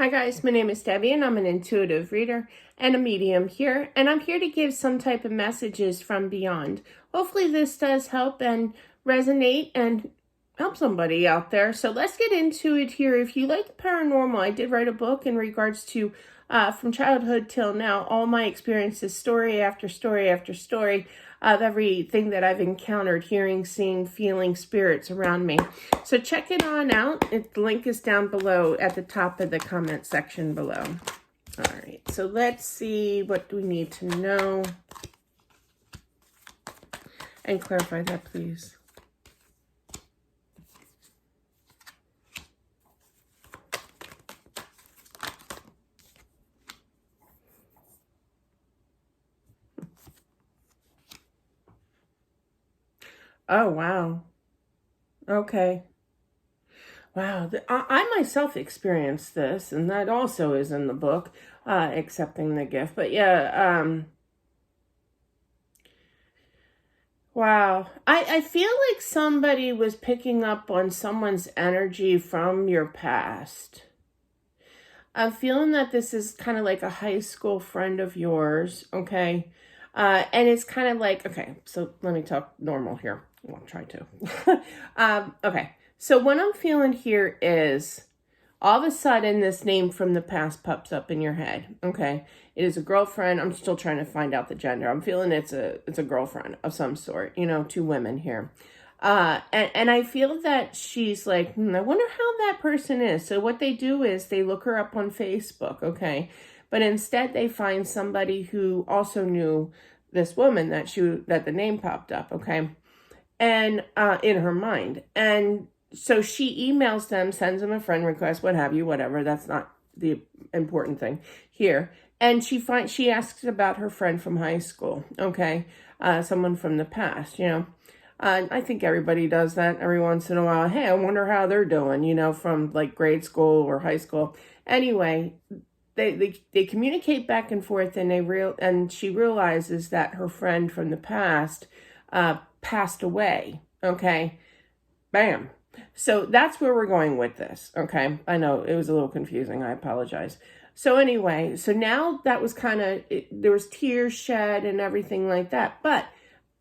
Hi guys, my name is Debbie and I'm an intuitive reader and a medium here, and I'm here to give some type of messages from beyond. Hopefully this does help and resonate and help somebody out there. So let's get into it here. If you like the paranormal, I did write a book in regards to from childhood till now, all my experiences, story after story after story of everything that I've encountered, hearing, seeing, feeling spirits around me. So check it on out. The link is down below at the top of the comment section below. All right, so let's see, what do we need to know? And clarify that, please. Oh, wow. Okay. Wow. I myself experienced this, and that also is in the book, accepting the gift. But yeah, wow. I feel like somebody was picking up on someone's energy from your past. I'm feeling that this is kind of like a high school friend of yours, okay? And it's kind of like, okay, so let me talk normal here. I'll try to. Okay, so what I'm feeling here is all of a sudden this name from the past pops up in your head, okay? It is a girlfriend. I'm still trying to find out the gender. I'm feeling it's a girlfriend of some sort, you know, two women here. And I feel that she's like, I wonder how that person is. So what they do is they look her up on Facebook, okay? But instead they find somebody who also knew this woman that the name popped up, okay? And in her mind. And so she emails them, sends them a friend request, what have you, whatever. That's not the important thing here. And she asks about her friend from high school, okay? Someone from the past, you know. I think everybody does that every once in a while. Hey, I wonder how they're doing, you know, from like grade school or high school. Anyway, they communicate back and forth, and she realizes that her friend from the past passed away. Okay, bam. So that's where we're going with this. Okay, I know it was a little confusing. I apologize. So anyway, so now that was kind of, there was tears shed and everything like that, but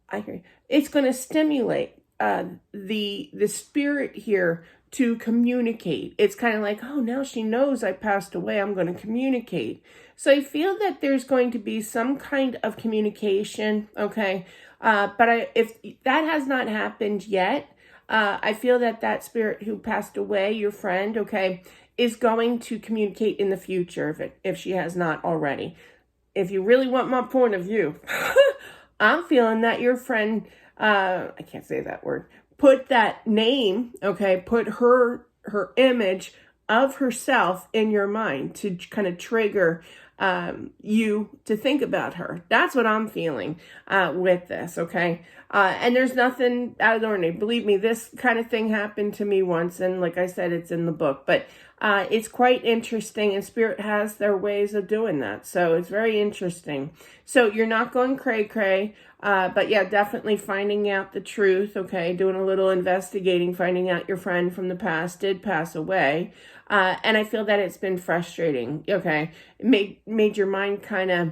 I agree. It's going to stimulate the spirit here to communicate. It's kind of like, oh, now she knows I passed away. I'm going to communicate. So I feel that there's going to be some kind of communication, okay? But if that has not happened yet, I feel that that spirit who passed away, your friend, okay, is going to communicate in the future if she has not already. If you really want my point of view, I'm feeling that your friend, I can't say that word, put that name, okay, put her image of herself in your mind to kind of trigger you to think about her. That's what I'm feeling with this, okay? And there's nothing out of the ordinary. Believe me, this kind of thing happened to me once, and like I said, it's in the book. But it's quite interesting, and Spirit has their ways of doing that. So it's very interesting. So you're not going cray-cray, but yeah, definitely finding out the truth, okay? Doing a little investigating, finding out your friend from the past did pass away. And I feel that it's been frustrating, okay? It made your mind kind of,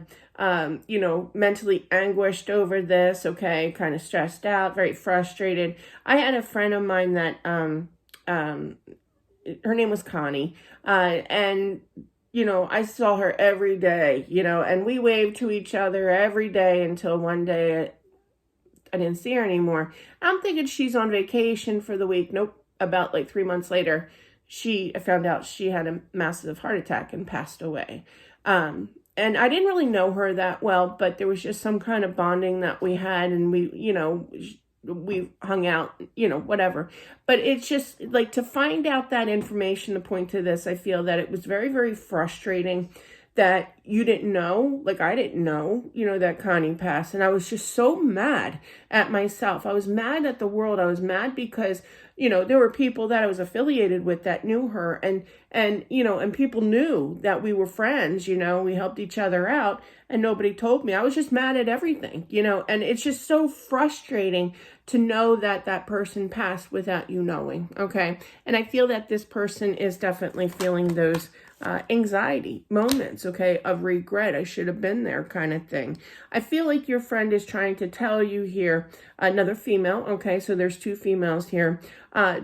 you know, mentally anguished over this, okay? Kind of stressed out, very frustrated. I had a friend of mine that, her name was Connie, and, you know, I saw her every day, you know, and we waved to each other every day until one day I didn't see her anymore. I'm thinking she's on vacation for the week. Nope. About like 3 months later, I found out she had a massive heart attack and passed away. And I didn't really know her that well, but there was just some kind of bonding that we had, and we, you know, we hung out, you know, whatever. But it's just like, to find out that information, to point to this, I feel that it was very, very frustrating that you didn't know, like I didn't know, you know, that Connie passed. And I was just so mad at myself. I was mad at the world. I was mad because, you know, there were people that I was affiliated with that knew her, and, you know, and people knew that we were friends, you know, we helped each other out, and nobody told me. I was just mad at everything, you know, and it's just so frustrating to know that that person passed without you knowing, okay? And I feel that this person is definitely feeling those anxiety moments, okay, of regret. I should have been there kind of thing. I feel like your friend is trying to tell you here, another female, okay, so there's two females here,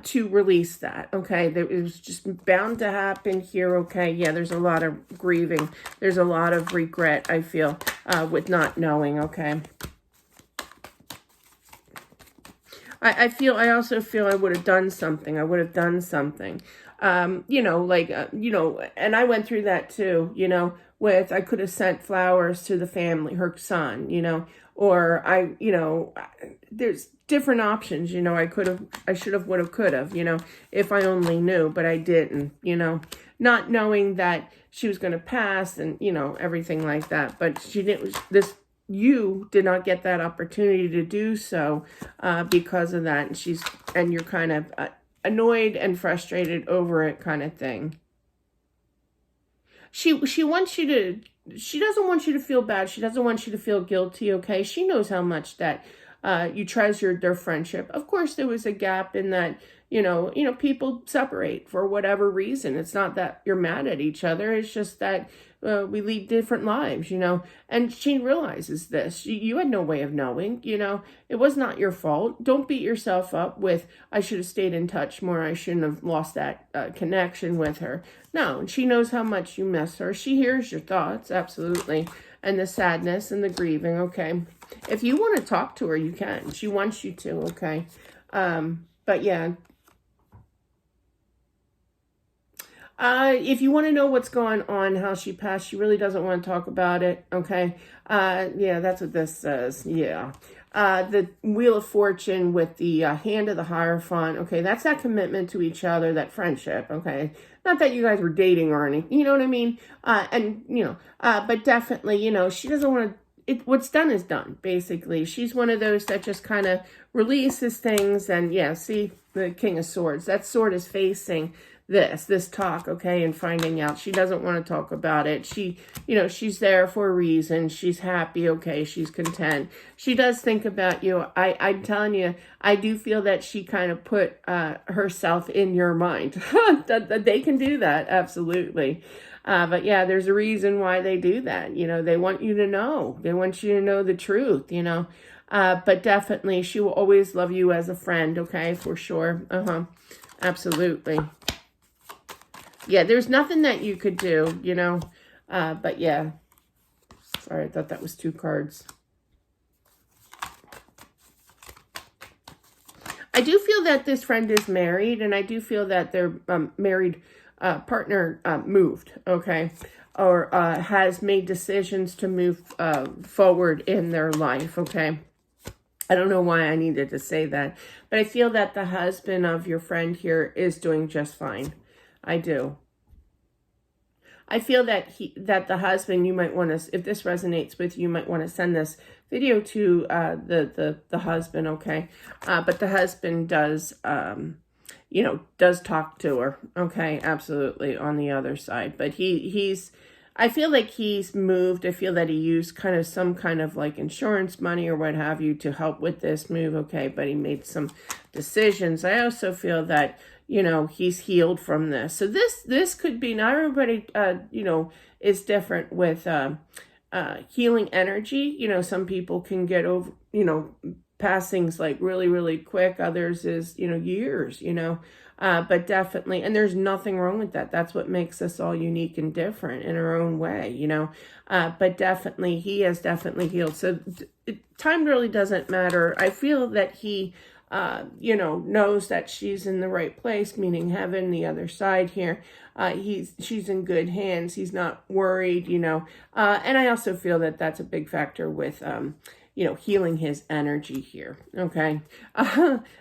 to release that, okay. It was just bound to happen here, okay. Yeah, there's a lot of grieving. There's a lot of regret, I feel, with not knowing, okay. I also feel I would have done something. I would have done something. You know, like, you know, and I went through that too, you know, with, I could have sent flowers to the family, her son, you know, or you know, there's different options, you know, I should have, would have, could have, you know, if I only knew, but I didn't, you know, not knowing that she was going to pass and, you know, everything like that. But she didn't, you did not get that opportunity to do so because of that. And you're kind of annoyed and frustrated over it kind of thing. She wants you to, she doesn't want you to feel bad. She doesn't want you to feel guilty, okay? She knows how much that you treasured their friendship. Of course, there was a gap in that, you know, people separate for whatever reason. It's not that you're mad at each other. It's just that we lead different lives, you know, and she realizes this. You had no way of knowing, you know, it was not your fault. Don't beat yourself up with, I should have stayed in touch more. I shouldn't have lost that connection with her. No, she knows how much you miss her. She hears your thoughts, absolutely, and the sadness and the grieving, okay. If you want to talk to her, you can. She wants you to, okay. But yeah. If you want to know what's going on, how she passed, she really doesn't want to talk about it, okay? Yeah, that's what this says, yeah. The Wheel of Fortune with the Hand of the Hierophant, okay? That's that commitment to each other, that friendship, okay? Not that you guys were dating or anything, you know what I mean? And, you know, but definitely, you know, she doesn't want to, what's done is done, basically. She's one of those that just kind of releases things, and yeah, see, the King of Swords. That sword is facing this talk, okay, and finding out. She doesn't want to talk about it. She, you know, she's there for a reason. She's happy, okay, she's content. She does think about you. I'm telling you, I do feel that she kind of put herself in your mind. That they can do that, absolutely. But yeah, there's a reason why they do that. You know, they want you to know. They want you to know the truth, you know. But definitely, she will always love you as a friend, okay, for sure. Absolutely. Yeah, there's nothing that you could do, you know. But yeah. Sorry, I thought that was 2 cards. I do feel that this friend is married, and I do feel that their married partner moved, okay, or has made decisions to move forward in their life, okay. I don't know why I needed to say that, but I feel that the husband of your friend here is doing just fine. I do. I feel that the husband, you might want to, if this resonates with you, you might want to send this video to the husband, okay? But the husband does, you know, does talk to her, okay? Absolutely, on the other side. But he's, I feel like he's moved. I feel that he used kind of some kind of like insurance money or what have you to help with this move, okay? But he made some decisions. I also feel that, you know, he's healed from this. So this could be, not everybody, you know, is different with healing energy. You know, some people can get over, you know, passings like really, really quick. Others is, you know, years, you know. But definitely, and there's nothing wrong with that. That's what makes us all unique and different in our own way, you know. But definitely, he has definitely healed. So time really doesn't matter. I feel that he, you know, knows that she's in the right place, meaning heaven, the other side here. She's in good hands. He's not worried, you know. And I also feel that that's a big factor with, you know, healing his energy here, okay?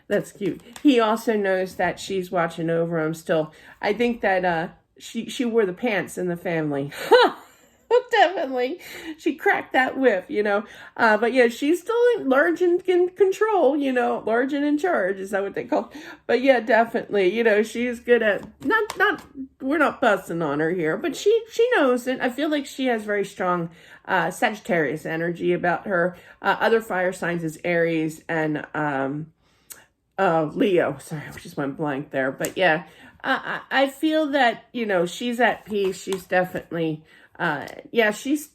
That's cute. He also knows that she's watching over him still. I think that she wore the pants in the family. Definitely. She cracked that whip, you know. But yeah, she's still large and in control, you know. Large and in charge, is that what they call it? But yeah, definitely, you know, she's good at, we're not busting on her here, but she knows it. I feel like she has very strong Sagittarius energy about her. Other fire signs is Aries and Leo. Sorry, I just went blank there. But yeah, I feel that, she's at peace. She's definitely, yeah, she's,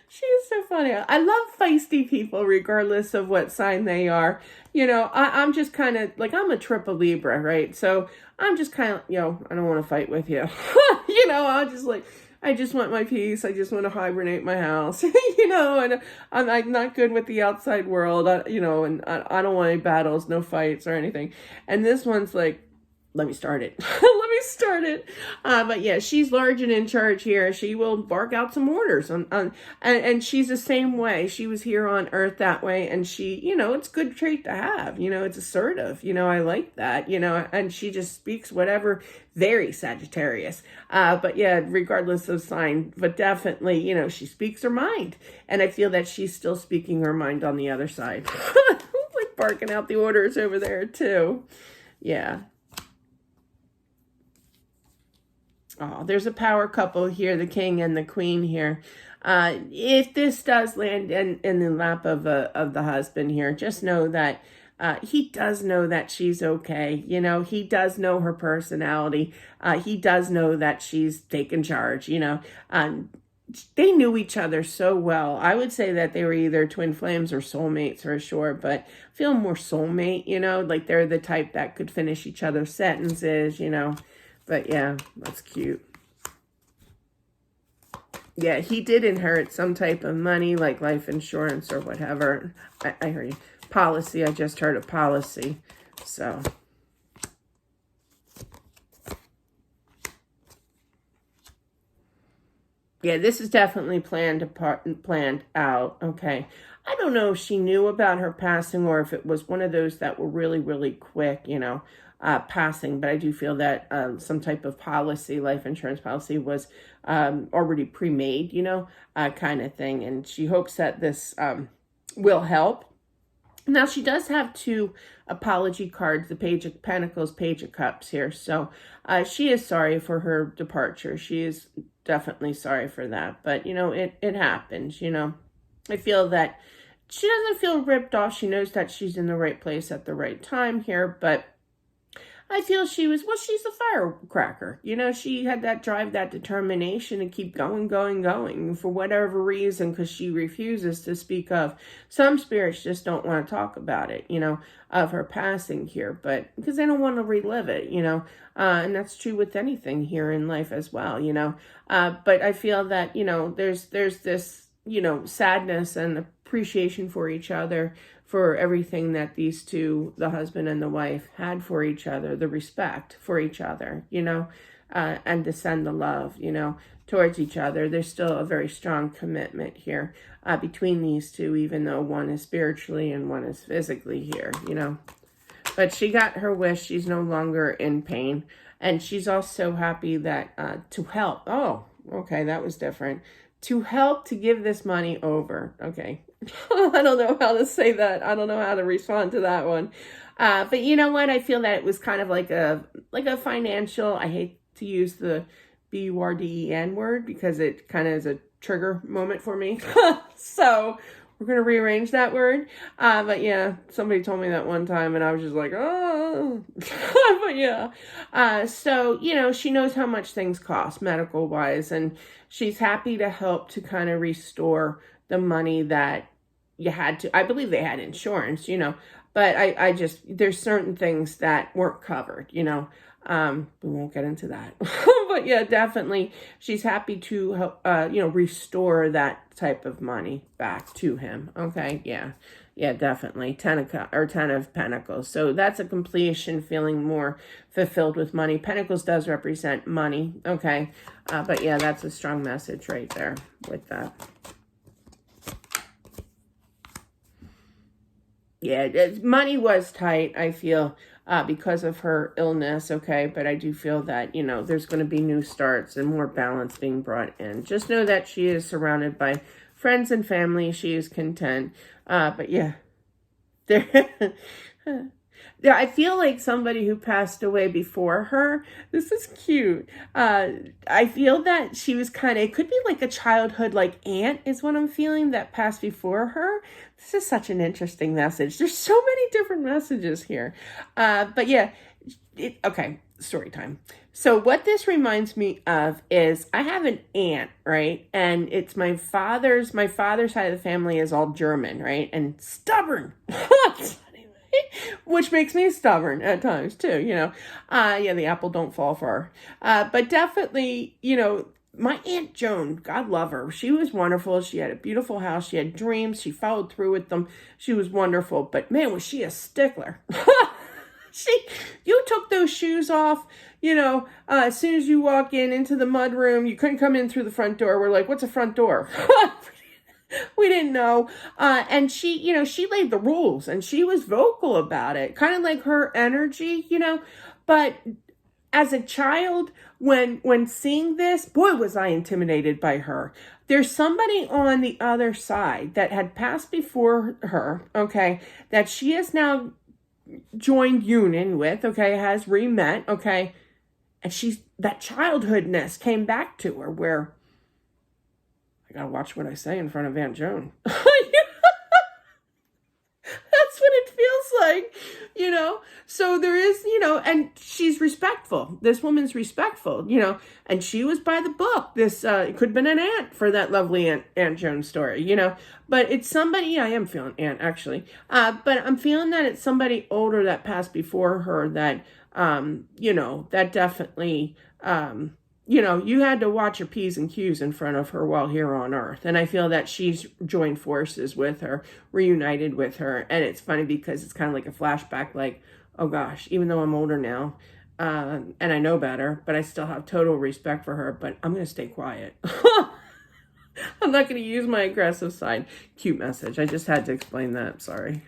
she's so funny. I love feisty people, regardless of what sign they are. I'm just kind of like, I'm a triple Libra, right? So I'm just kind of, I don't want to fight with you. I'm just like, I just want my peace. I just want to hibernate my house, and I'm not good with the outside world, and I don't want any battles, no fights or anything. And this one's like, let me start it. Let me start it. But yeah, she's large and in charge here. She will bark out some orders and she's the same way. She was here on Earth that way, and she, it's a good trait to have. It's assertive. I like that. And she just speaks whatever. Very Sagittarius. But yeah, regardless of sign, but definitely, she speaks her mind, and I feel that she's still speaking her mind on the other side, like barking out the orders over there too. Yeah. Oh, there's a power couple here, the king and the queen here. If this does land in the lap of the husband here, just know that he does know that she's okay. He does know her personality. He does know that she's taken charge. They knew each other so well. I would say that they were either twin flames or soulmates for sure, but I feel more soulmate, like they're the type that could finish each other's sentences, But yeah, that's cute. Yeah, he did inherit some type of money, like life insurance or whatever. I heard you. Policy, I just heard a policy. So. Yeah, this is definitely planned out. Okay. I don't know if she knew about her passing or if it was one of those that were really, really quick, passing. But I do feel that some type of policy, life insurance policy, was already pre-made, kind of thing. And she hopes that this will help. Now, she does have 2 apology cards, the Page of Pentacles, Page of Cups here. So she is sorry for her departure. She is definitely sorry for that. But, it happens, I feel that she doesn't feel ripped off. She knows that she's in the right place at the right time here. But I feel she's a firecracker. She had that drive, that determination to keep going for whatever reason, because she refuses to speak of. Some spirits just don't want to talk about it, of her passing here, but because they don't want to relive it, and that's true with anything here in life as well, but I feel that, there's this, sadness and appreciation for each other, for everything that these two, the husband and the wife, had for each other, the respect for each other, and to send the love, towards each other. There's still a very strong commitment here between these two, even though one is spiritually and one is physically here, But she got her wish. She's no longer in pain. And she's also happy that to help. Oh, okay, that was different. To help to give this money over. Okay. I don't know how to say that. I don't know how to respond to that one. But you know what? I feel that it was kind of like a financial, I hate to use the BURDEN word because it kind of is a trigger moment for me. So we're going to rearrange that word. But yeah, somebody told me that one time and I was just like, oh, but yeah. So, she knows how much things cost medical wise, and she's happy to help to kind of restore the money that you had to. I believe they had insurance, but I just, there's certain things that weren't covered, we won't get into that. But yeah, definitely she's happy to help, restore that type of money back to him. Okay. Yeah, definitely. 10 of Pentacles. So that's a completion, feeling more fulfilled with money. Pentacles does represent money. Okay. But yeah, that's a strong message right there with that. Yeah, money was tight, I feel, because of her illness, okay? But I do feel that, there's going to be new starts and more balance being brought in. Just know that she is surrounded by friends and family. She is content. But yeah, there... Yeah, I feel like somebody who passed away before her. This is cute. I feel that she was it could be like a childhood, aunt is what I'm feeling, that passed before her. This is such an interesting message. There's so many different messages here. But yeah, okay, story time. So what this reminds me of is I have an aunt, right? And it's my father's side of the family is all German, right? And stubborn. Which makes me stubborn at times too, Yeah, the apple don't fall far. But definitely, my Aunt Joan, God love her. She was wonderful. She had a beautiful house. She had dreams. She followed through with them. She was wonderful. But man, was she a stickler. You took those shoes off, as soon as you walk into the mud room, you couldn't come in through the front door. We're like, what's a front door? We didn't know. And she laid the rules and she was vocal about it, kind of like her energy, but as a child, when seeing this, boy, was I intimidated by her. There's somebody on the other side that had passed before her, okay, that she has now joined union with, okay, has re-met, okay, and that childhoodness came back to her where I gotta watch what I say in front of Aunt Joan. That's what it feels like, so there is, and she's respectful. This woman's respectful, and she was by the book. This it could have been an aunt for that lovely Aunt Joan story, but it's somebody, I am feeling aunt actually, but I'm feeling that it's somebody older that passed before her that, that definitely, you had to watch your P's and Q's in front of her while here on earth. And I feel that she's joined forces with her, reunited with her. And it's funny because it's kind of like a flashback, like, oh gosh, even though I'm older now, and I know better, but I still have total respect for her, but I'm going to stay quiet. I'm not going to use my aggressive side. Cute message. I just had to explain that. Sorry.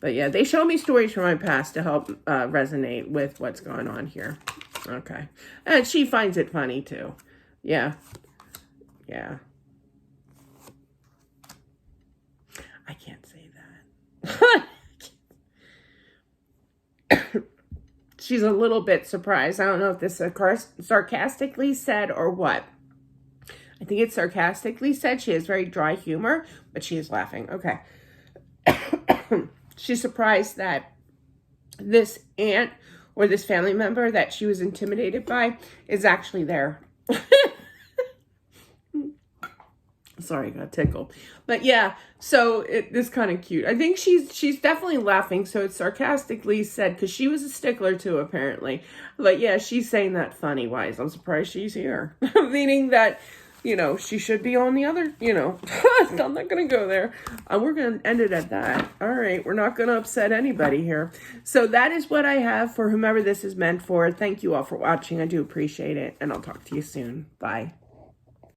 But yeah, they show me stories from my past to help resonate with what's going on here. Okay. And she finds it funny too. Yeah. Yeah. I can't say that. She's a little bit surprised. I don't know if this is sarcastically said or what. I think it's sarcastically said. She has very dry humor, but she is laughing. Okay. She's surprised that this aunt or this family member that she was intimidated by is actually there. Sorry, I got tickled. But yeah, so it's kind of cute. I think she's definitely laughing, so it's sarcastically said because she was a stickler too, apparently. But yeah, she's saying that funny wise. I'm surprised she's here. Meaning that, she should be on the other, I'm not going to go there. We're going to end it at that. All right. We're not going to upset anybody here. So that is what I have for whomever this is meant for. Thank you all for watching. I do appreciate it. And I'll talk to you soon. Bye.